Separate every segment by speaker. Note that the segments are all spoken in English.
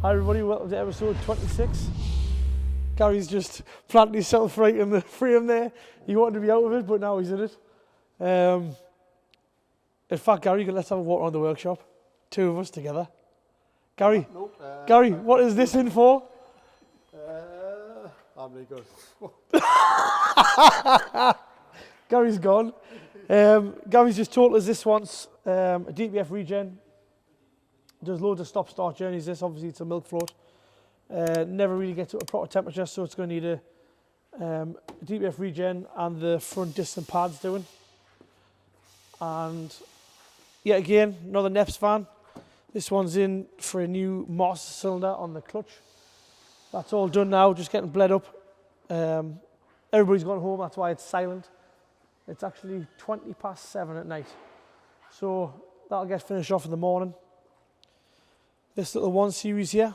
Speaker 1: Hi everybody, welcome to episode 26. Gary's just planted himself right in the frame there. He wanted to be out of it, but now he's in it. In fact, Gary, let's have a walk around the workshop. Two of us together. Gary, Gary, what is this in for?
Speaker 2: I'm really good.
Speaker 1: Gary's gone. Gary's just told us this wants a DPF regen. Does loads of stop-start journeys. This obviously it's a milk float. Never really gets to a proper temperature, so it's going to need a DPF regen and the front disc and pads doing. And yet again, another NEPS fan. This one's in for a new Moss cylinder on the clutch. That's all done now, just getting bled up. Everybody's gone home, that's why it's silent. It's actually 7:20 at night. So that'll get finished off in the morning. This little 1 Series here.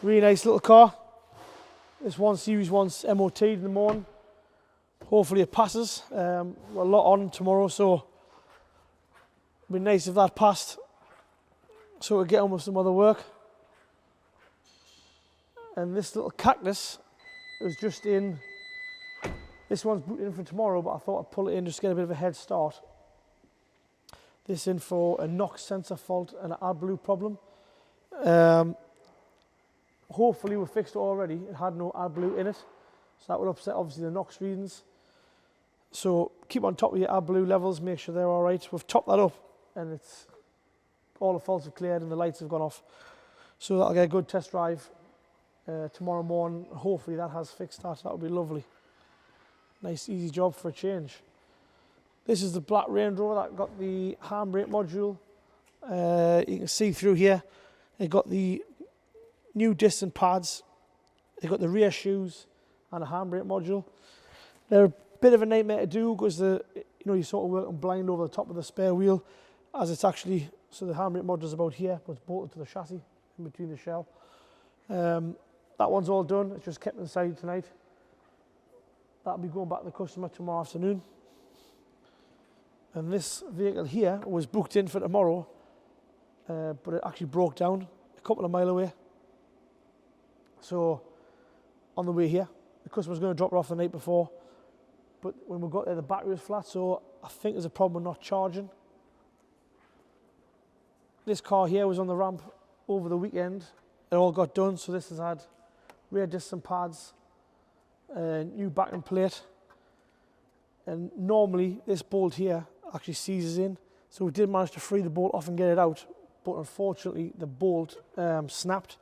Speaker 1: Really nice little car. This 1 Series wants MOT'd in the morning. Hopefully it passes. We're a lot on tomorrow, so it'd be nice if that passed, so we'll get on with some other work. And this little cactus is just in. This one's booked in for tomorrow, but I thought I'd pull it in just to get a bit of a head start. This in for a NOx sensor fault and an AdBlue problem. Hopefully we've fixed it already. It had no AdBlue in it, so that would upset obviously the NOx readings. So keep on top of your AdBlue levels, make sure they're all right. We've topped that up, and it's all the faults have cleared and the lights have gone off. So that'll get a good test drive tomorrow morning. Hopefully that has fixed that. That would be lovely. Nice easy job for a change. This is the black Range Rover that got the handbrake module. You can see through here, they got the new disc and pads. They got the rear shoes and a handbrake module. They're a bit of a nightmare to do because you sort of working blind over the top of the spare wheel, as it's actually, so the handbrake module is about here, but it's bolted to the chassis in between the shell. That one's all done. It's just kept inside tonight. That'll be going back to the customer tomorrow afternoon. And this vehicle here was booked in for tomorrow, but it actually broke down a couple of miles away. So on the way here, the customer's going to drop it off the night before, but when we got there, the battery was flat, so I think there's a problem with not charging. This car here was on the ramp over the weekend. It all got done, so this has had rear discs and pads, new backing plate, and normally this bolt here actually seizes in, so we did manage to free the bolt off and get it out, but unfortunately the bolt snapped.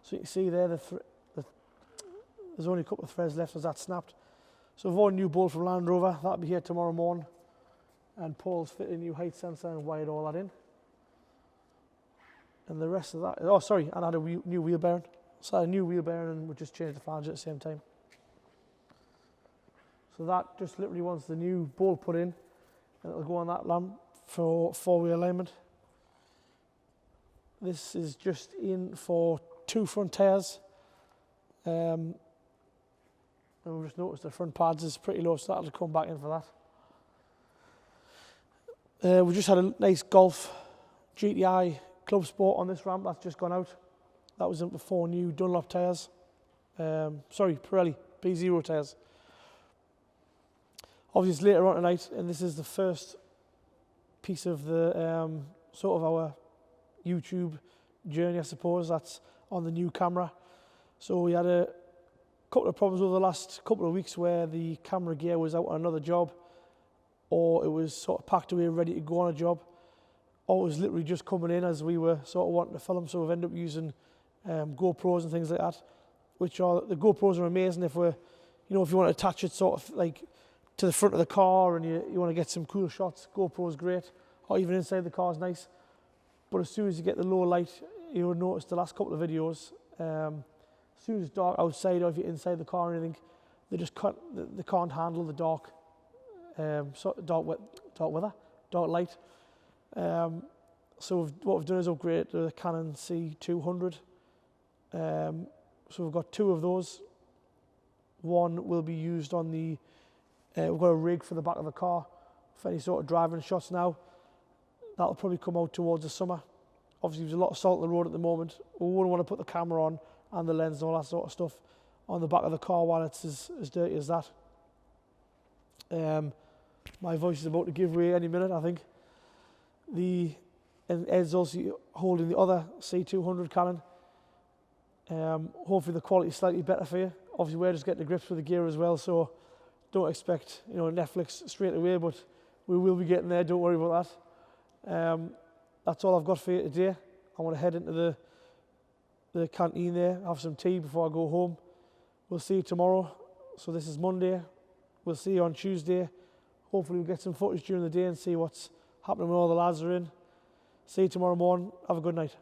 Speaker 1: So you can see there there's only a couple of threads left as that snapped. So we've ordered a new bolt from Land Rover. That'll be here tomorrow morning, and Paul's fitted a new height sensor and wired all that in. And the rest of that, and I had a new wheel bearing. So I had a new wheel bearing, and we just changed the flange at the same time. So that just literally wants the new bolt put in, and it'll go on that lamp for four-wheel alignment. This is just in for 2 front tyres. And we've just noticed the front pads is pretty low, so that'll come back in for that. We just had a nice Golf GTI Club Sport on this ramp that's just gone out. That was in for 4 new Dunlop tyres. Pirelli P0 tyres. Obviously later on tonight, and this is the first piece of the sort of our YouTube journey, I suppose, that's on the new camera. So we had a couple of problems over the last couple of weeks where the camera gear was out on another job, or it was sort of packed away ready to go on a job, or it was literally just coming in as we were sort of wanting to film. So we've ended up using GoPros and things like that, which are, the GoPros are amazing if we're, if you want to attach it sort of like to the front of the car and you want to get some cool shots. GoPro's great, or even inside the car is nice. But as soon as you get the low light, you'll notice the last couple of videos, as soon as it's dark outside, or if you're inside the car or anything, they can't handle the dark light. So what we've done is upgrade to the Canon C200. So we've got 2 of those. One will be used on the, we've got a rig for the back of the car for any sort of driving shots now. That'll probably come out towards the summer. Obviously there's a lot of salt on the road at the moment. We wouldn't want to put the camera on and the lens and all that sort of stuff on the back of the car while it's as dirty as that. My voice is about to give way any minute, I think. And Ed's also holding the other C200 Canon. Hopefully the quality is slightly better for you. Obviously we're just getting to grips with the gear as well, so don't expect, you know, Netflix straight away, but we will be getting there, don't worry about that. That's all I've got for you today. I want to head into the canteen there, have some tea before I go home. We'll see you tomorrow. So this is Monday. We'll see you on Tuesday. Hopefully we'll get some footage during the day and see what's happening when all the lads are in. See you tomorrow morning. Have a good night.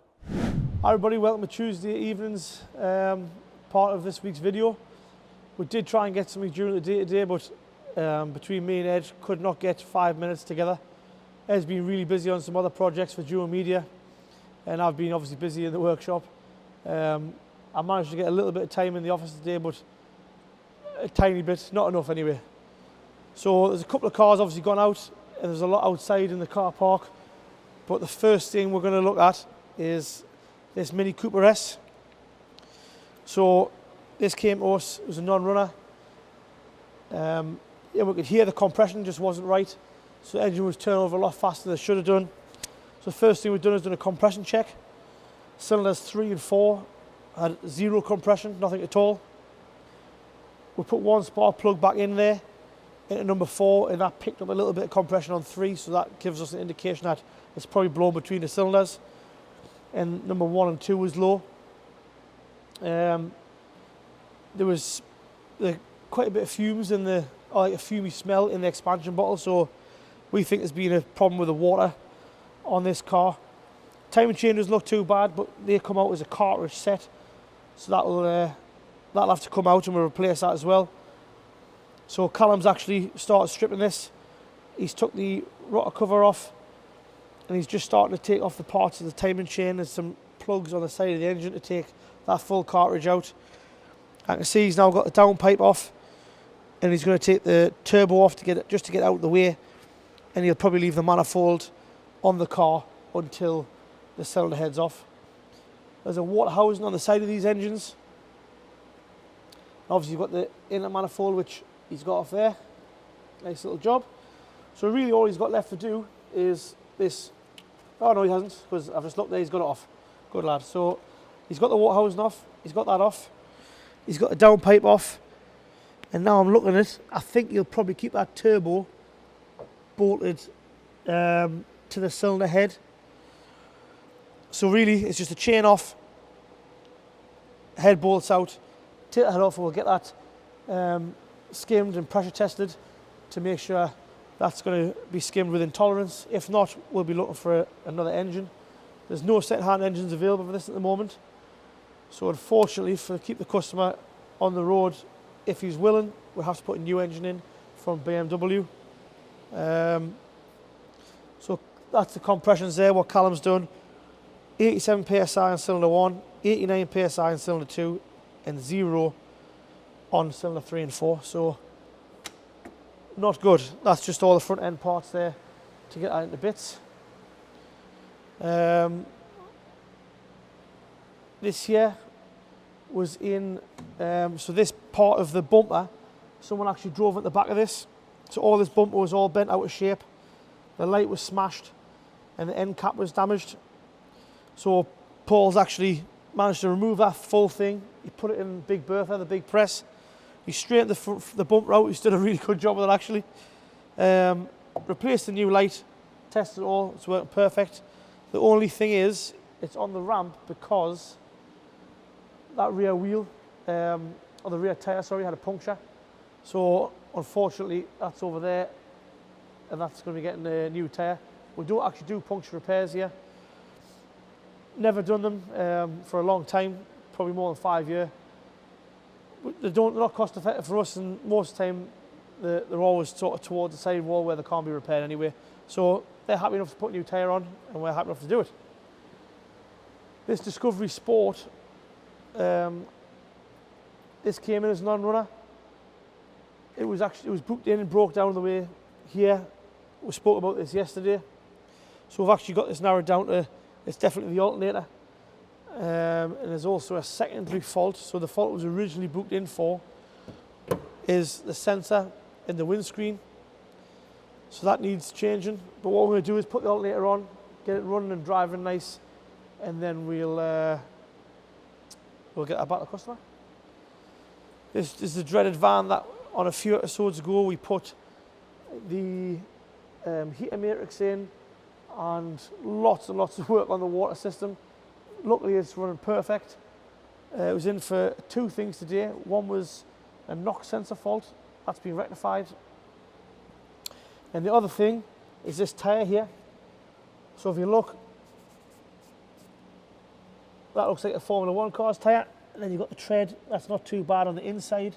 Speaker 1: Hi everybody, welcome to Tuesday evening's part of this week's video. We did try and get something during the day today, but between me and Ed, could not get 5 minutes together. Ed's been really busy on some other projects for Duo Media, and I've been obviously busy in the workshop. I managed to get a little bit of time in the office today, but a tiny bit, not enough anyway. So there's a couple of cars obviously gone out, and there's a lot outside in the car park. But the first thing we're going to look at is this Mini Cooper S. So this came to us, it was a non-runner. Yeah, we could hear the compression just wasn't right. So the engine was turning over a lot faster than it should have done. So the first thing we've done is done a compression check. Cylinders 3 and 4 had zero compression, nothing at all. We put one spark plug back in there, into number 4, and that picked up a little bit of compression on 3, so that gives us an indication that it's probably blown between the cylinders. And number 1 and 2 was low. There was quite a bit of fumes in the, like a fumey smell in the expansion bottle, so we think there's been a problem with the water on this car. Timing chain doesn't look too bad, but they come out as a cartridge set, so that'll have to come out and we'll replace that as well. So Callum's actually started stripping this. He's took the rotor cover off, and he's just starting to take off the parts of the timing chain. There's some plugs on the side of the engine to take that full cartridge out. I can see he's now got the downpipe off, and he's going to take the turbo off to get it out of the way, and he'll probably leave the manifold on the car until the cylinder heads off. There's a water housing on the side of these engines. Obviously you've got the inner manifold, which he's got off there. Nice little job. So really all he's got left to do is this. Oh no, he hasn't, because I've just looked there, he's got it off. Good lad. So he's got the water housing off, he's got that off. He's got the downpipe off. And now I'm looking at it, I think he'll probably keep that turbo bolted to the cylinder head. So really it's just a chain off, head bolts out, take the head off, and we'll get that skimmed and pressure tested to make sure that's going to be skimmed within tolerance. If not, we'll be looking for another engine. There's no second-hand engines available for this at the moment. So unfortunately, to keep the customer on the road, if he's willing, we'll have to put a new engine in from BMW. So that's the compressions there, what Callum's done. 87 PSI on cylinder 1, 89 PSI on cylinder 2, and 0 on cylinder 3 and 4. So not good. That's just all the front end parts there to get that into bits. This here was in, so this part of the bumper, someone actually drove at the back of this. So all this bumper was all bent out of shape. The light was smashed and the end cap was damaged. So Paul's actually managed to remove that full thing. He put it in Big Bertha, the big press. He straightened the bumper out. He's done a really good job with it actually. Replaced the new light, tested it all, it's working perfect. The only thing is, it's on the ramp because that rear wheel, or the rear tyre, sorry, had a puncture. So unfortunately, that's over there, and that's going to be getting a new tyre. We don't actually do puncture repairs here. Never done them for a long time, probably more than 5 years. They're not cost effective for us, and most of the time they're always sort of towards the side wall where they can't be repaired anyway. So they're happy enough to put a new tyre on, and we're happy enough to do it. This Discovery Sport, this came in as a non-runner. It was booked in and broke down on the way here. We spoke about this yesterday. So we've actually got this narrowed down to, it's definitely the alternator. And there's also a secondary fault. So the fault was originally booked in for is the sensor in the windscreen. So that needs changing. But what we're going to do is put the alternator on, get it running and driving nice, and then we'll get that back to the customer. This is the dreaded van that on a few episodes ago we put the heater matrix in and lots of work on the water system. Luckily it's running perfect. It was in for two things today. One was a knock sensor fault, that's been rectified. And the other thing is this tyre here. So if you look, that looks like a Formula 1 car's tyre. And then you've got the tread, that's not too bad on the inside.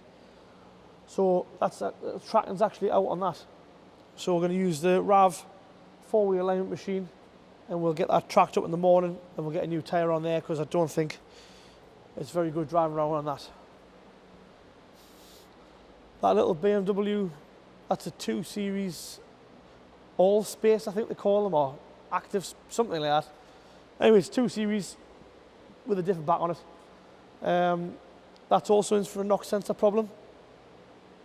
Speaker 1: So that's the tracking's actually out on that. So we're going to use the RAV 4-wheel alignment machine and we'll get that tracked up in the morning and we'll get a new tyre on there because I don't think it's very good driving around on that. That little BMW, that's a 2 Series All Space, I think they call them, or Active, something like that. Anyway, it's 2 Series with a different back on it. That's also in for a knock sensor problem.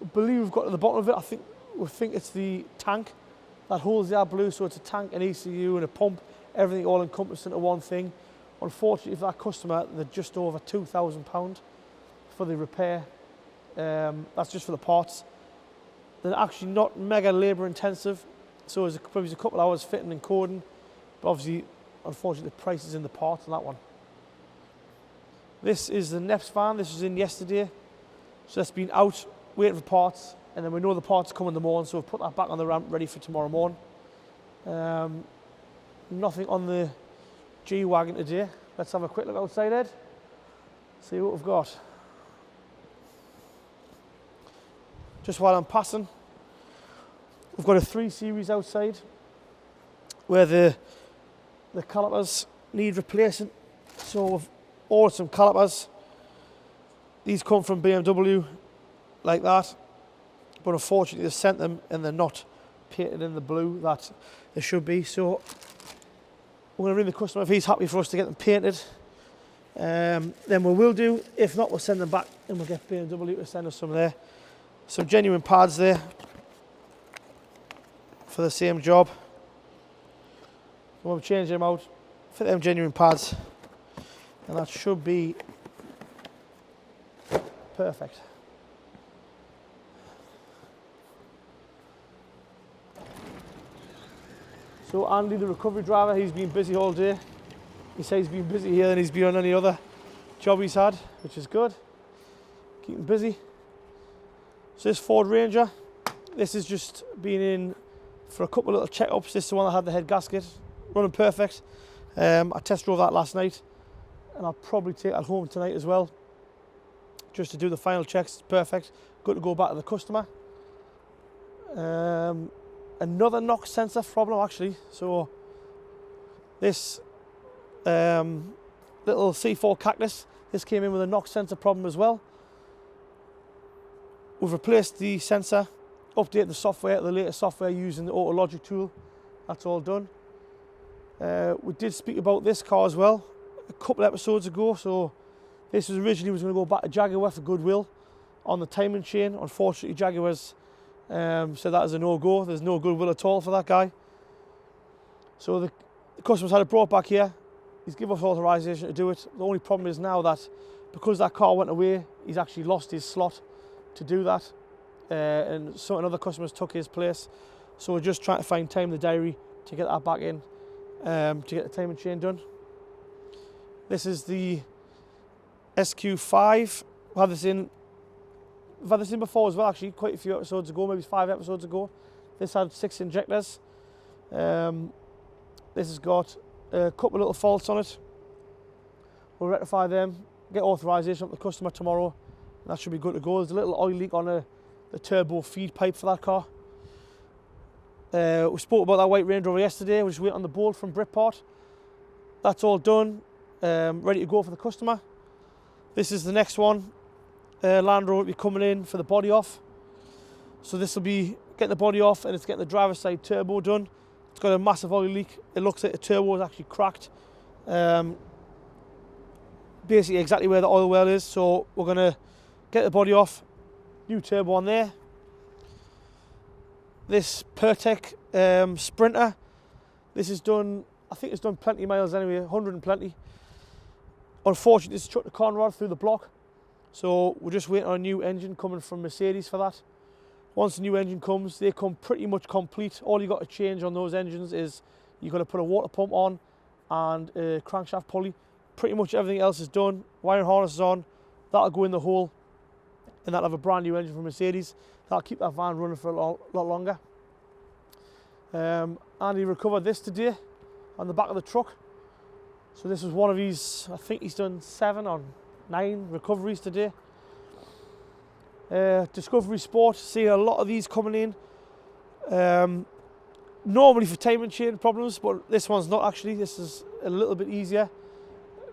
Speaker 1: I believe we've got to the bottom of it. We think it's the tank that holds the AdBlue, so it's a tank, an ECU and a pump, everything all encompassed into one thing. Unfortunately for that customer, they're just over £2,000 for the repair. That's just for the parts. They're actually not mega labour intensive, so it's probably a couple hours fitting and coding, but obviously, unfortunately, the price is in the parts on that one. This is the NEPS van. This was in yesterday, so that's been out waiting for parts, and then we know the parts come in the morning, so we've put that back on the ramp ready for tomorrow morning. Nothing on the G-Wagon today. Let's have a quick look outside, Ed. See what we've got. Just while I'm passing, we've got a 3 Series outside where the calipers need replacing. So we've ordered some calipers. These come from BMW like that, but unfortunately they sent them and they're not painted in the blue that they should be. So we're going to ring the customer. If he's happy for us to get them painted, then we will do. If not, we'll send them back and we'll get BMW to send us some there. Some genuine pads there for the same job. We'll change them out, fit them genuine pads, and that should be perfect. So Andy, the recovery driver, he's been busy all day. He says he's been busy here than he's been on any other job he's had, which is good. Keep him busy. So this Ford Ranger, this has just been in for a couple of little check-ups. This is the one that had the head gasket, running perfect. I test drove that last night, and I'll probably take it home tonight as well, just to do the final checks. It's perfect. Good to go back to the customer. Another knock sensor problem actually. So this little C4 Cactus, this came in with a knock sensor problem as well. We've replaced the sensor, updated the software, the latest software using the AutoLogic tool. That's all done. We did speak about this car as well a couple episodes ago. So this was originally going to go back to Jaguar for goodwill on the timing chain. Unfortunately, Jaguar's said that is a no-go. There's no goodwill at all for that guy. So the customer's had it brought back here. He's given us authorization to do it. The only problem is now that because that car went away, he's actually lost his slot to do that, and certain other customers took his place. So we're just trying to find time in the diary to get that back in, to get the timing chain done. This is the SQ5. We've had this in before as well, actually, quite a few episodes ago, maybe 5 episodes ago. This had 6 injectors. This has got a couple of little faults on it. We'll rectify them, get authorization from the customer tomorrow, and that should be good to go. There's a little oil leak on the turbo feed pipe for that car. We spoke about that white Range Rover yesterday. We're just waiting on the bolt from Britport. That's all done, ready to go for the customer. This is the next one. Land Rover will be coming in for the body off. So this will be getting the body off, and it's getting the driver's side turbo done. It's got a massive oil leak. It looks like the turbo is actually cracked. Basically exactly where the oil well is. So we're going to get the body off. New turbo on there. This Pertec Sprinter. This is done, I think it's done plenty of miles anyway, 100 and plenty. Unfortunately, it's chucked the con rod through the block. So we're just waiting on a new engine coming from Mercedes for that. Once the new engine comes, they come pretty much complete. All you got to change on those engines is you've got to put a water pump on and a crankshaft pulley. Pretty much everything else is done. Wiring harness is on. That'll go in the hole, and that'll have a brand new engine from Mercedes. That'll keep that van running for a lot longer. And he recovered this today on the back of the truck. So this was one of his, I think he's done 7 or 9 recoveries today. Discovery Sport, seeing a lot of these coming in. Normally for timing chain problems, but this one's not actually. This is a little bit easier.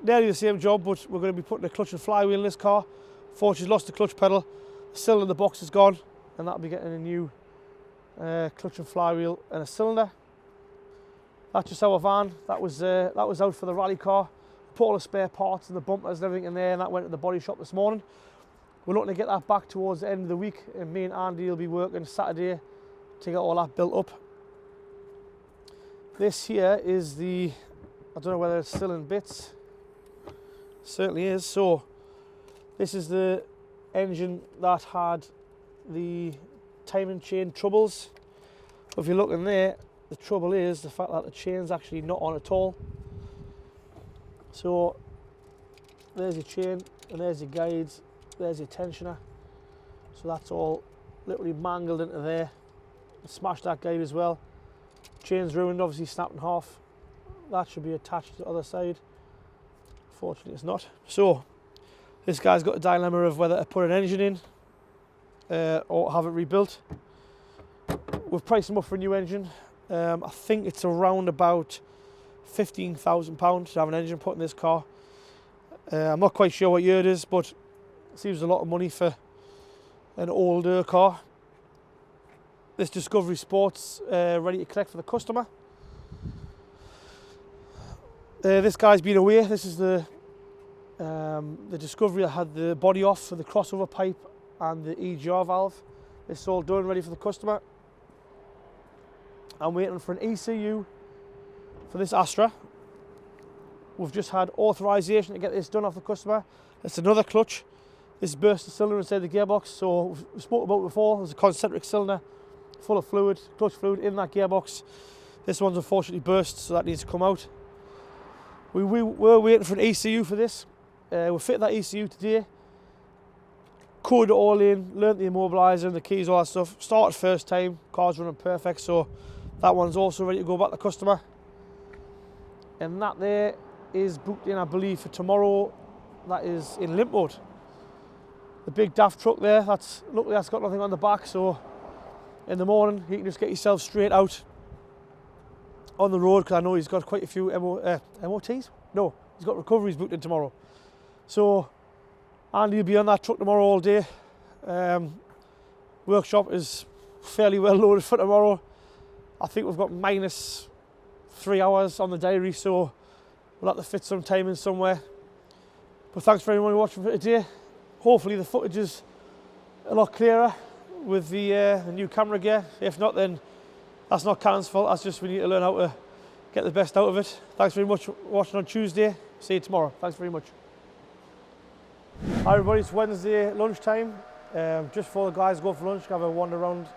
Speaker 1: Nearly the same job, but we're going to be putting a clutch and flywheel in this car. Fortunately, lost the clutch pedal. The cylinder in the box is gone, and that'll be getting a new clutch and flywheel and a cylinder. That's just our van. That was out for the rally car. Put all the spare parts and the bumpers and everything in there, and that went to the body shop this morning. We're looking to get that back towards the end of the week, and me and Andy will be working Saturday to get all that built up. This here is the, I don't know whether it's still in bits. Certainly is. So this is the engine that had the timing chain troubles. If you look in there, the trouble is the fact that the chain's actually not on at all. So there's your chain, and there's your guides, there's your tensioner. So that's all literally mangled into there. Smashed that guide as well. Chain's ruined, obviously snapped in half. That should be attached to the other side. Fortunately it's not. So this guy's got a dilemma of whether to put an engine in or have it rebuilt. We've priced him up for a new engine. I think it's around about £15,000 to have an engine put in this car. I'm not quite sure what year it is, but it seems a lot of money for an older car. This Discovery Sport's ready to collect for the customer. This guy's been away. This is the Discovery that had the body off for the crossover pipe and the EGR valve. This is all done, ready for the customer. I'm waiting for an ECU for this Astra. We've just had authorization to get this done off the customer. It's another clutch. This burst the cylinder inside the gearbox. So we spoke about it before. There's a concentric cylinder full of fluid, clutch fluid in that gearbox. This one's unfortunately burst, so that needs to come out. We were waiting for an ECU for this. We fitted that ECU today. Coded it all in, learnt the immobiliser and the keys, all that stuff. Started first time, car's running perfect, so that one's also ready to go back to the customer. And that there is booked in, I believe, for tomorrow. That is in limp mode. The big daft truck there, luckily that's got nothing on the back, so in the morning you can just get yourself straight out on the road, because I know he's got quite a few MOTs? No, he's got recoveries booked in tomorrow. So Andy will be on that truck tomorrow all day. Workshop is fairly well loaded for tomorrow. I think we've got -3 hours on the diary, so we'll have to fit some time in somewhere. But thanks for everyone watching for today. Hopefully the footage is a lot clearer with the new camera gear. If not, then that's not Canon's fault. That's just we need to learn how to get the best out of it. Thanks very much for watching on Tuesday. See you tomorrow. Thanks very much. Hi everybody, it's Wednesday lunchtime. Just before the guys go for lunch, have a wander around,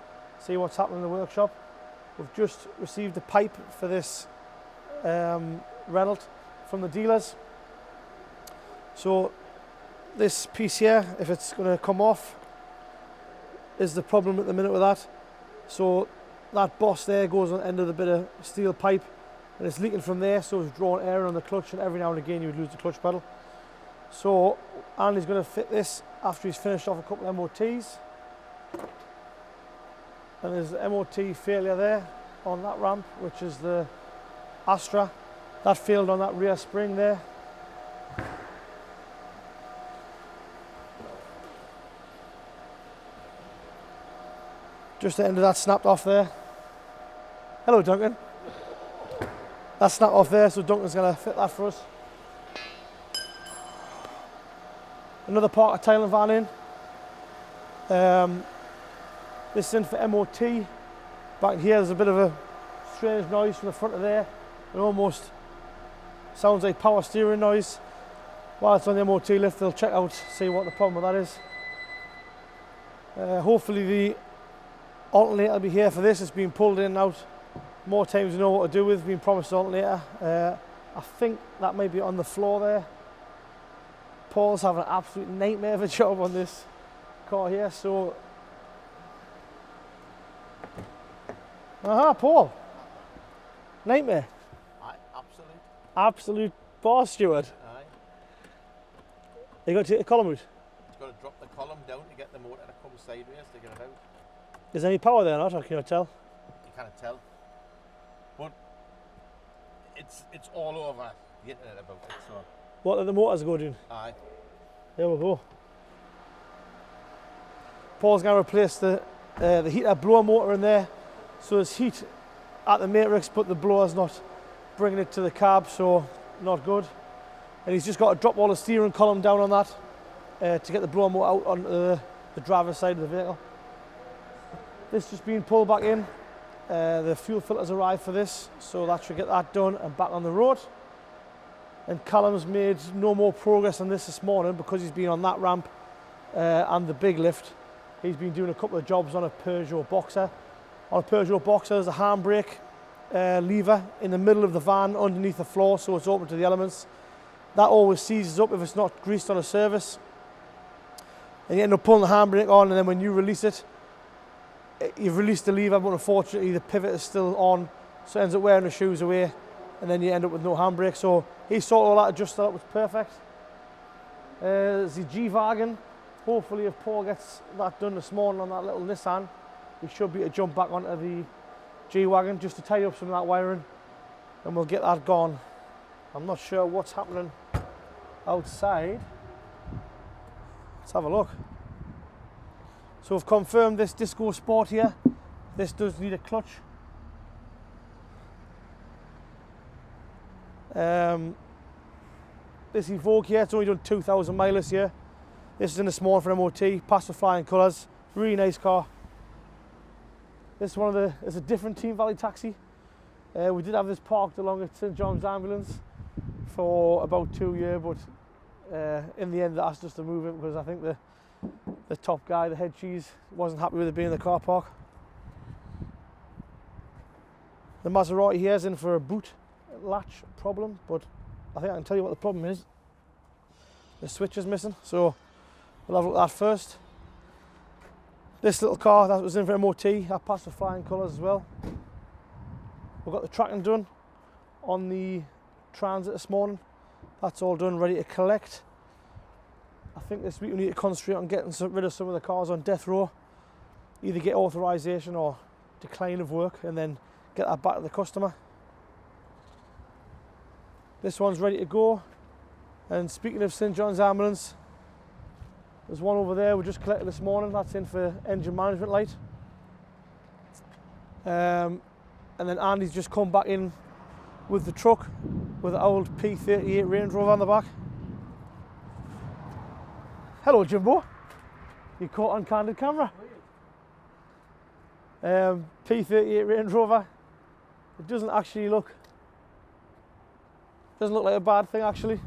Speaker 1: see what's happening in the workshop. We've just received a pipe for this Renault from the dealers. So this piece here, if it's going to come off, is the problem at the minute with that. So that boss there goes on the end of the bit of steel pipe, and it's leaking from there, so it's drawing air on the clutch, and every now and again you would lose the clutch pedal. So Andy's going to fit this after he's finished off a couple of MOTs. And there's the MOT failure there on that ramp, which is the Astra. That failed on that rear spring there. Just the end of that snapped off there. Hello, Duncan. That's snapped off there, so Duncan's going to fit that for us. Another Parker Thailand van in. This is in for MOT. Back here there's a bit of a strange noise from the front of there. It almost sounds like power steering noise. While it's on the MOT lift, they'll check out, see what the problem with that is. Hopefully the alternator will be here for this. It's been pulled in and out more times you know what to do with. Been promised an alternator. I think that may be on the floor there. Paul's having an absolute nightmare of a job on this car here, so... Aha, Paul. Nightmare.
Speaker 2: Aye,
Speaker 1: Absolute bar steward.
Speaker 2: Aye.
Speaker 1: You got to take the column out?
Speaker 2: It's got to drop the column down to get the motor to come sideways to get it out.
Speaker 1: Is there any power there or not, or can you not tell?
Speaker 2: You can't tell. But it's all over the internet about it, so...
Speaker 1: What are the motors go doing?
Speaker 2: Aye.
Speaker 1: There we go. Paul's going to replace the heater blower motor in there. So there's heat at the matrix, but the blower's not bringing it to the cab, so not good. And he's just got to drop all the steering column down on that to get the blower motor out on the driver's side of the vehicle. This just being pulled back in. The fuel filters arrived for this, so that should get that done and back on the road. And Callum's made no more progress on this morning because he's been on that ramp and the big lift. He's been doing a couple of jobs on a Peugeot Boxer. On a Peugeot Boxer there's a handbrake lever in the middle of the van underneath the floor, so it's open to the elements. That always seizes up if it's not greased on a surface. And you end up pulling the handbrake on, and then when you release it, you've released the lever, but unfortunately the pivot is still on, so it ends up wearing the shoes away, and then you end up with no handbrake. So he sorted all that, adjusted that, was perfect. There's the G-Wagon. Hopefully if Paul gets that done this morning on that little Nissan, we should be able to jump back onto the G-Wagon just to tie up some of that wiring, and we'll get that gone. I'm not sure what's happening outside. Let's have a look. So we've confirmed this Disco Sport here. This does need a clutch. This Evoque here, it's only done 2,000 miles this year. This is in the small for MOT, passed with flying colours. Really nice car. This is it's a different Team Valley taxi. We did have this parked along at St John's Ambulance for about 2 years, but in the end they asked us to move it because I think the top guy, the head cheese, wasn't happy with it being in the car park. The Maserati here is in for a boot latch problem, but I think I can tell you what the problem is. The switch is missing, so we'll have a look at that first. This little car that was in for MOT, I passed with flying colours as well. We've got the tracking done on the Transit this morning. That's all done, ready to collect. I think this week we need to concentrate on getting rid of some of the cars on death row. Either get authorisation or decline of work and then get that back to the customer. This one's ready to go. And speaking of St John's Ambulance, there's one over there we just collected this morning. That's in for engine management light. And then Andy's just come back in with the truck with the old P38 Range Rover on the back. Hello Jimbo, you caught on candid camera. P38 Range Rover. It doesn't look like a bad thing actually.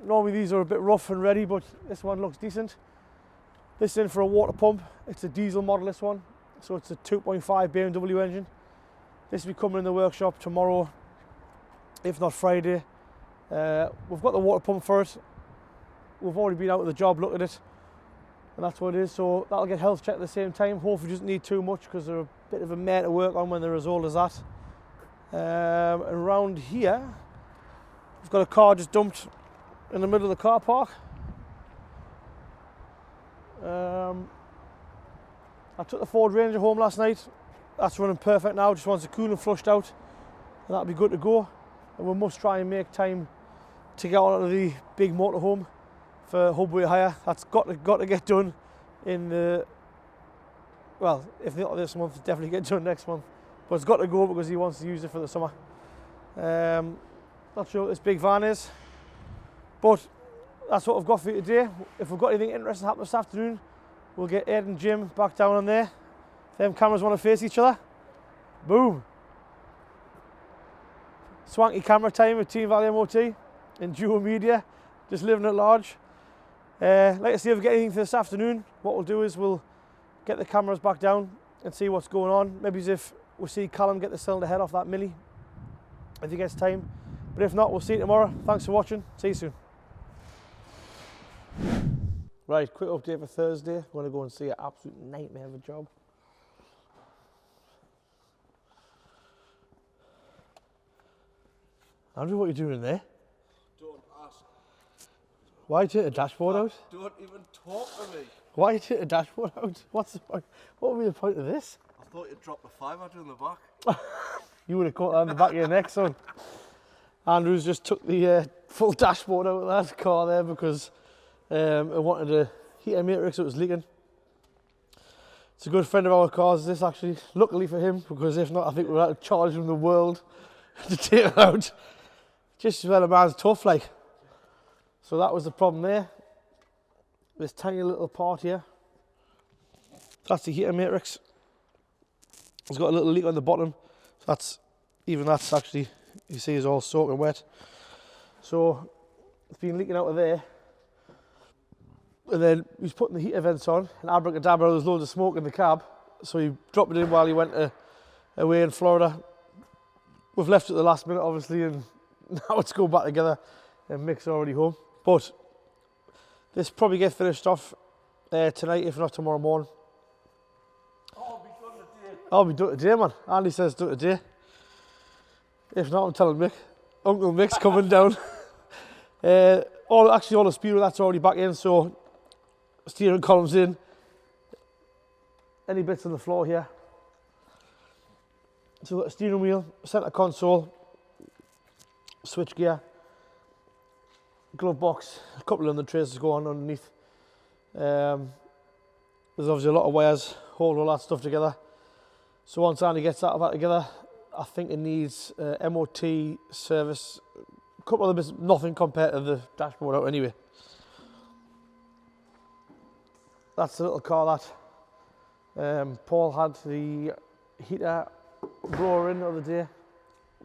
Speaker 1: Normally these are a bit rough and ready, but this one looks decent. This is in for a water pump. It's a diesel model, this one. So it's a 2.5 BMW engine. This will be coming in the workshop tomorrow, if not Friday. We've got the water pump for it. We've already been out of the job, looked at it, and that's what it is. So that'll get health checked at the same time. Hopefully it doesn't need too much because they're a bit of a mare to work on when they're as old as that. Around here, we've got a car just dumped in the middle of the car park. I took the Ford Ranger home last night. That's running perfect now, just wants the coolant flushed out and that'll be good to go. And we must try and make time to get on to the big motorhome for Hubway hire. That's got to get done in the, well, if not this month, definitely get done next month. but it's got to go because he wants to use it for the summer. Not sure what this big van is, but that's what I've got for you today. If we've got anything interesting happen this afternoon, we'll get Ed and Jim back down on there. If them cameras want to face each other, boom. Swanky camera time with Team Valley MOT and Duo Media, just living at large. Like I say, if we get anything for this afternoon, what we'll do is we'll get the cameras back down and see what's going on. Maybe as if we'll see Callum get the cylinder head off that Millie, if he gets time. But if not, we'll see you tomorrow. Thanks for watching. See you soon. Right, quick update for Thursday. I'm going to go and see an absolute nightmare of a job. Andrew, what are you doing in there?
Speaker 2: Don't ask.
Speaker 1: Why are you taking a dashboard out?
Speaker 2: Don't even talk to me.
Speaker 1: Why are you taking a dashboard out? What's the point? What would be the point of this?
Speaker 2: I thought you'd drop the 500 in the back.
Speaker 1: You would have caught that on the back of your neck, son. Andrew's just took the full dashboard out of that car there because it wanted a heater matrix that was leaking. It's a good friend of our cars, this actually, luckily for him, because if not, I think we'd have to charge him the world to take it out. Just as well a man's tough, like. So that was the problem there. This tiny little part here. That's the heater matrix. It's got a little leak on the bottom. So that's actually, you see, is all soaking wet. So it's been leaking out of there. And then he's putting the heater vents on, and abracadabra, there's loads of smoke in the cab. So he dropped it in while he went away in Florida. We've left it at the last minute, obviously, and now it's going back together, and Mick's already home. But this probably get finished off tonight, if not tomorrow morning.
Speaker 2: I'll be done today.
Speaker 1: I'll be done today, man. Andy says done today. If not, I'm telling Mick. Uncle Mick's coming down. All the speedo, that's already back in, so steering column's in. Any bits on the floor here. So we've got a steering wheel, centre console, switch gear, glove box, a couple of the traces go on underneath. There's obviously a lot of wires hold all that stuff together. So once Andy gets that back together, I think it needs MOT service. A couple of the bits, nothing compared to the dashboard out anyway. That's the little car that Paul had the heater blower in the other day.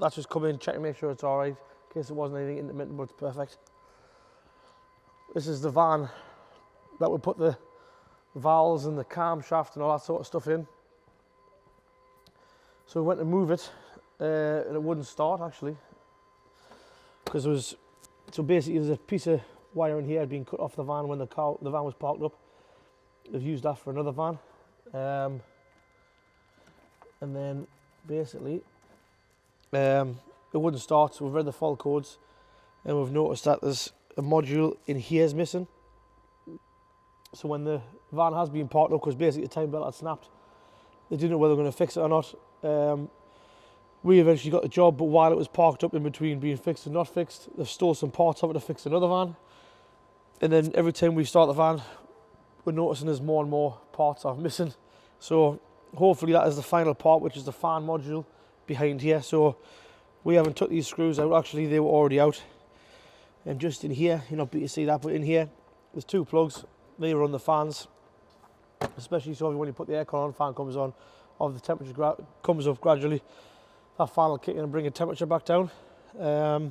Speaker 1: That's just come in, check and make sure it's alright, in case it wasn't anything intermittent, but it's perfect. This is the van that we put the valves and the camshaft and all that sort of stuff in. So we went to move it, and it wouldn't start actually, because so basically there's a piece of wire in here had been cut off the van when the van was parked up. They've used that for another van, and then basically it wouldn't start. So we've read the fault codes, and we've noticed that there's a module in here is missing. So when the van has been parked up, because basically the time belt had snapped, they didn't know whether they were going to fix it or not. We eventually got the job, but while it was parked up in between being fixed and not fixed, they've stole some parts of it to fix another van. And then every time we start the van, we're noticing there's more and more parts are missing. So hopefully that is the final part, which is the fan module behind here. So we haven't took these screws out, actually they were already out. And just in here, you're not able to see that, but in here, there's two plugs. They run the fans, especially so when you put the aircon on, fan comes on, or the temperature comes up gradually. That fan will kick in and bring the temperature back down. I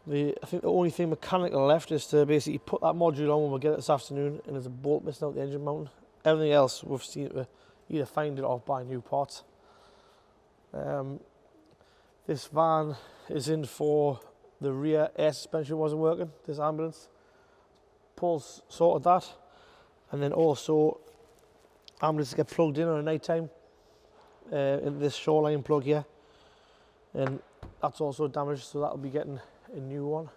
Speaker 1: think the only thing mechanical left is to basically put that module on when we get it this afternoon, and there's a bolt missing out the engine mounting. Everything else we've seen to either find it or buy new parts. This van is in for the rear air suspension wasn't working, this ambulance. Paul's sorted that, and then also ambulances get plugged in on a night time in this shoreline plug here, and that's also damaged, so that'll be getting a new one.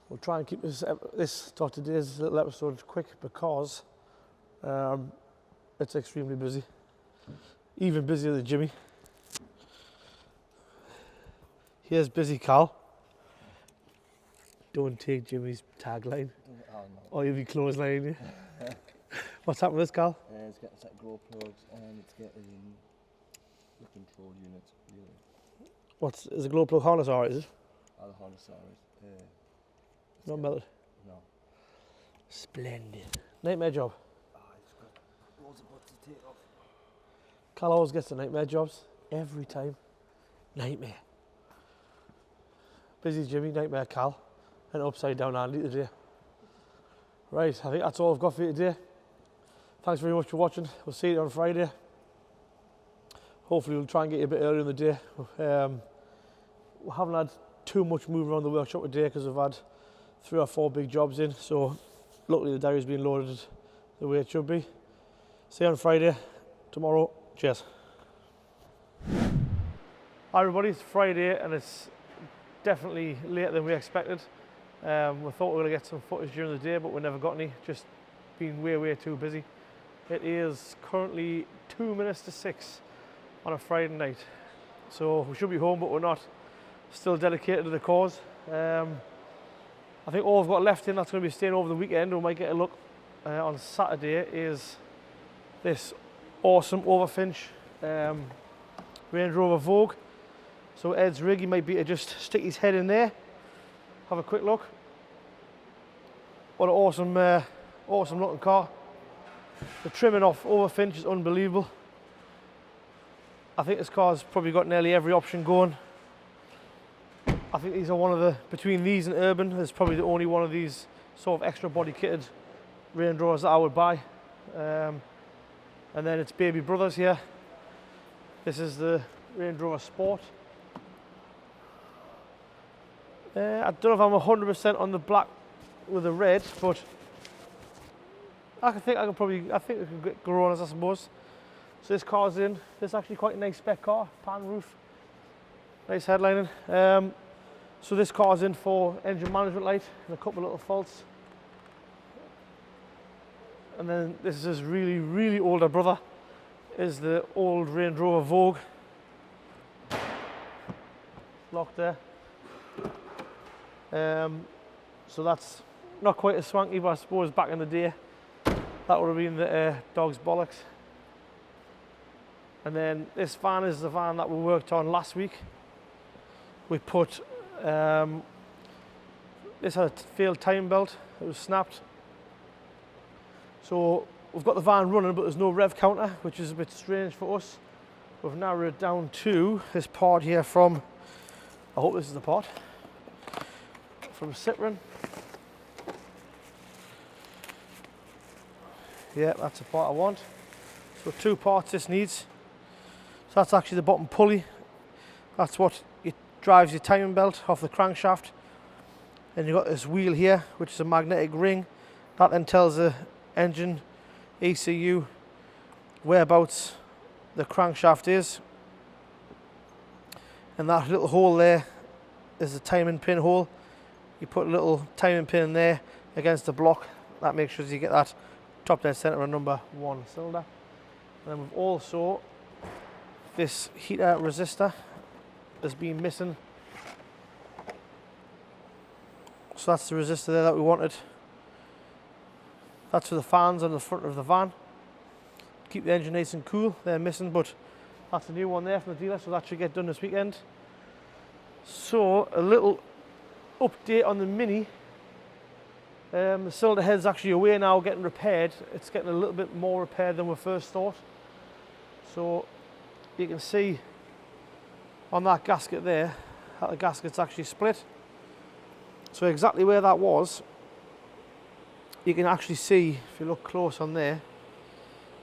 Speaker 1: We'll try and keep this today's little episode quick because it's extremely busy, even busier than Jimmy. Here's busy Cal. Don't take Jimmy's tagline.
Speaker 2: Oh, no.
Speaker 1: Or you'll be clotheslining you. What's happened with this, Cal?
Speaker 2: It's getting set glow plugs and it's getting
Speaker 3: the control unit, really.
Speaker 1: What's is the glow plug harness alright? Is it
Speaker 3: The harness, sorry.
Speaker 1: not melted?
Speaker 3: No.
Speaker 1: Splendid. Nightmare job.
Speaker 3: It's got loads of butts to take off.
Speaker 1: Cal always gets the nightmare jobs every time. Nightmare. Busy Jimmy, nightmare Cal, and upside down Andy today. Right, I think that's all I've got for you today. Thanks very much for watching. We'll see you on Friday. Hopefully we'll try and get you a bit earlier in the day. We haven't had too much moving around the workshop today because we've had 3 or 4 big jobs in, so luckily the diary's been loaded the way it should be. See you on Friday, tomorrow. Cheers. Hi everybody, it's Friday and it's definitely later than we expected. We thought we were going to get some footage during the day, but we never got any, just been way too busy. It is currently 2 minutes to 6 on a Friday night. So we should be home, but we're not. Still dedicated to the cause. I think all I've got left in that's going to be staying over the weekend, we might get a look on Saturday, is this awesome Overfinch Range Rover Vogue. So Ed's rig, he might be to just stick his head in there, have a quick look. What an awesome, awesome looking car. The trimming off Overfinch is unbelievable. I think this car's probably got nearly every option going. I think these are one of the, between these and Urban, there's probably the only one of these sort of extra body kitted Range Rovers that I would buy. And then it's baby brothers here. This is the Range Rover Sport. I don't know if I'm 100% on the black with the red, but I think we could get Coronas, I suppose. So this car's in. This is actually quite a nice spec car, pan roof, nice headlining. So this car's in for engine management light and a couple of little faults. And then this is his really older brother, is the old Range Rover Vogue. Locked there. So that's not quite as swanky, but I suppose back in the day that would have been the dog's bollocks. And then this van is the van that we worked on last week. We put this had a failed timing belt, it was snapped. So we've got the van running, but there's no rev counter, which is a bit strange for us. We've narrowed it down to this part here from, I hope this is the part, from Citroen. Yeah, that's the part I want. So 2 parts this needs. So that's actually the bottom pulley. That's what it drives your timing belt off the crankshaft. And you've got this wheel here, which is a magnetic ring. That then tells the engine, ECU, whereabouts the crankshaft is. And that little hole there is the timing pin hole. You put a little timing pin in there against the block. That makes sure you get that top dead center of number 1 cylinder. And then we've also, this heater resistor has been missing. So that's the resistor there that we wanted. That's for the fans on the front of the van. Keep the engine nice and cool. They're missing, but that's a new one there from the dealer, so that should get done this weekend. So a little update on the Mini. The cylinder head's actually away now, getting repaired. It's getting a little bit more repaired than we first thought. So you can see on that gasket there that the gasket's actually split. So exactly where that was, you can actually see, if you look close on there,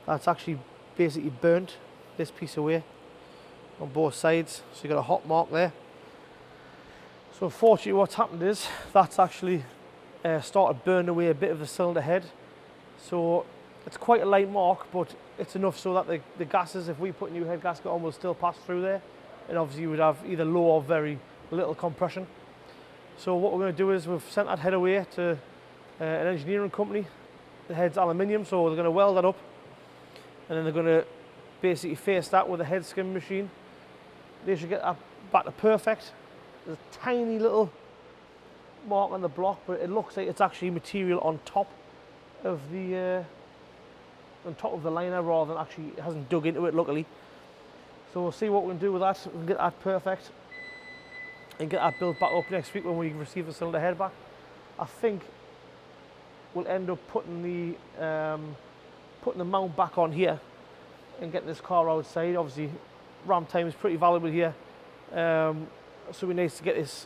Speaker 1: that's actually basically burnt this piece away on both sides. So you've got a hot mark there. So unfortunately what's happened is that's actually started burning away a bit of the cylinder head. So it's quite a light mark, but it's enough so that the gases, if we put a new head gasket on, will still pass through there. And obviously you would have either low or very little compression. So what we're going to do is we've sent that head away to an engineering company. The head's aluminium, so they're going to weld that up. And then they're going to basically face that with a head skim machine. They should get that back to perfect. There's a tiny little mark on the block, but it looks like it's actually material on top of the liner rather than actually, it hasn't dug into it luckily. So So we'll see what we can do with that. We can get that perfect and get that built back up next week when we receive the cylinder head back. I think we'll end up putting the mount back on here and getting this car outside. Obviously, ramp time is pretty valuable here, so we need to get this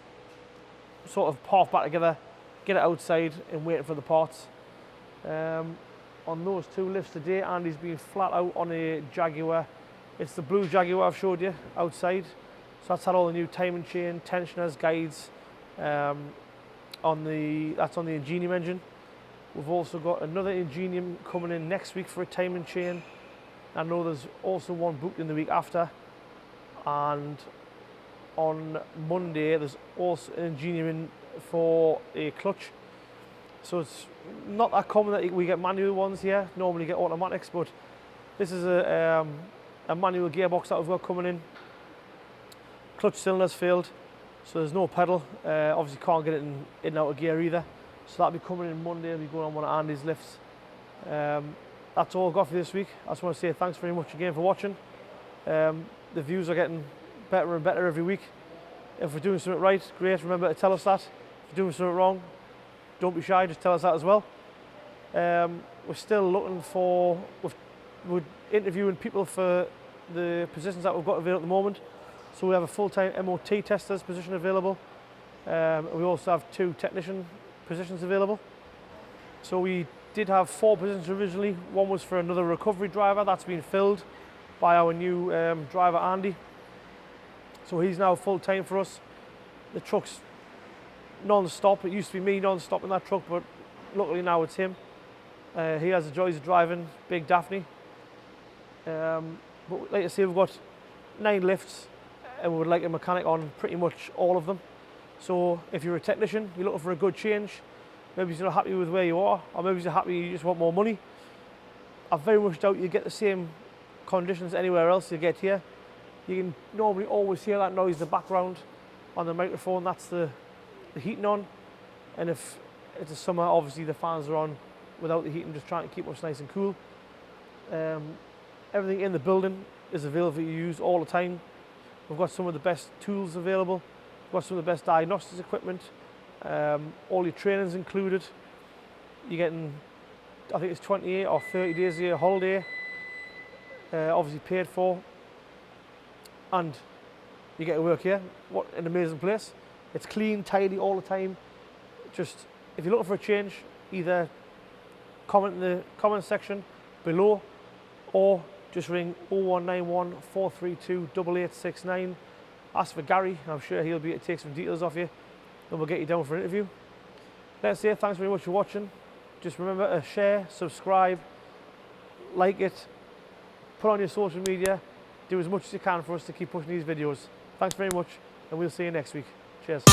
Speaker 1: sort of part back together, get it outside and waiting for the parts. On those two lifts today, Andy's been flat out on a Jaguar. It's the blue Jaguar I've showed you outside. So that's had all the new timing chain, tensioners, guides. That's on the Ingenium engine. We've also got another Ingenium coming in next week for a timing chain. I know there's also one booked in the week after. And on Monday, there's also an Ingenium in for a clutch. So it's not that common that we get manual ones here. Normally get automatics, but this is a manual gearbox that we've got coming in. Clutch cylinder's failed, so there's no pedal. Obviously can't get it in and out of gear either. So that'll be coming in Monday. It'll be going on one of Andy's lifts. That's all I've got for this week. I just want to say thanks very much again for watching. The views are getting better and better every week. If we're doing something right, great. Remember to tell us that. If you're doing something wrong, don't be shy, just tell us that as well. We're still looking for, we're interviewing people for the positions that we've got available at the moment. So we have a full-time MOT tester's position available. We also have 2 technician positions available. So we did have 4 positions originally. One was for another recovery driver. That's been filled by our new driver, Andy. So he's now full-time for us. The truck's non-stop. It used to be me non-stop in that truck, but luckily now it's him. He has the joys of driving Big Daphne. But like I say, we've got 9 lifts and we would like a mechanic on pretty much all of them. So if you're a technician, you're looking for a good change, maybe you're not happy with where you are, or maybe you're happy you just want more money, I very much doubt you get the same conditions anywhere else you get here. You can normally always hear that noise in the background on the microphone. That's the heating on, and if it's a summer, obviously the fans are on without the heating, just trying to keep us nice and cool. Everything in the building is available for you to use all the time. We've got some of the best tools available. We've got some of the best diagnostics equipment. All your training's included. You're getting, I think it's 28 or 30 days a year holiday, obviously paid for, and you get to work here. What an amazing place. It's clean, tidy all the time. Just, if you're looking for a change, either comment in the comment section below or just ring 0191 432 8869. Ask for Gary, I'm sure he'll be able to take some details off you, and we'll get you down for an interview. Let's say thanks very much for watching. Just remember to share, subscribe, like it, put on your social media, do as much as you can for us to keep pushing these videos. Thanks very much, and we'll see you next week. Cheers.